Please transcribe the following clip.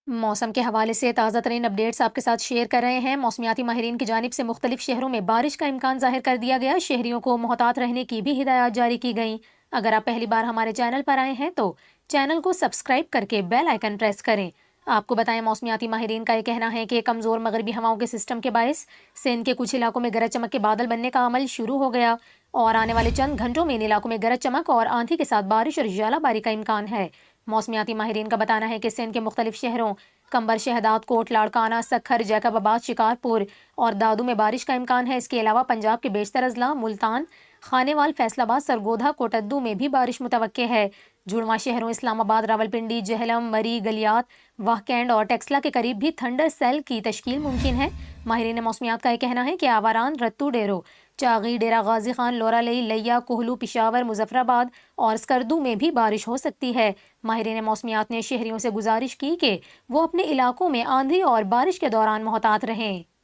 موسم کے حوالے سے تازہ ترین اپڈیٹس آپ کے ساتھ شیئر کر رہے ہیں۔ موسمیاتی ماہرین کی جانب سے مختلف شہروں میں بارش کا امکان ظاہر کر دیا گیا۔ شہریوں کو محتاط رہنے کی بھی ہدایات جاری کی گئیں۔ اگر آپ پہلی بار ہمارے چینل پر آئے ہیں تو چینل کو سبسکرائب کر کے بیل آئیکن پریس کریں۔ آپ کو بتائیں، موسمیاتی ماہرین کا یہ کہنا ہے کہ کمزور مغربی ہواؤں کے سسٹم کے باعث سندھ کے کچھ علاقوں میں گرج چمک کے بادل بننے کا عمل شروع ہو گیا اور آنے والے چند گھنٹوں میں ان علاقوں میں گرج چمک اور آندھی کے ساتھ بارش اور ژالہ باری کا امکان ہے۔ موسمیاتی ماہرین کا بتانا ہے کہ سندھ کے مختلف شہروں کمبر شہداد کوٹ لاڑکانہ سکھر جیکب آباد شکارپور اور دادو میں بارش کا امکان ہے۔ اس کے علاوہ پنجاب کے بیشتر اضلاع ملتان خانیوال فیصل آباد سرگودھا کوٹدو میں بھی بارش متوقع ہے۔ جڑواں شہروں اسلام آباد راولپنڈی جہلم مری گلیات واہکینڈ اور ٹیکسلا کے قریب بھی تھنڈر سیل کی تشکیل ممکن ہے۔ ماہرین موسمیات کا یہ کہنا ہے کہ آواران رتو ڈیرو چاغی ڈیرہ غازی خان لورا لئی لیا کوہلو پشاور مظفر آباد اور اسکردو میں بھی بارش ہو سکتی ہے۔ ماہرین موسمیات نے شہریوں سے گزارش کی کہ وہ اپنے علاقوں میں آندھی اور بارش کے دوران محتاط رہیں۔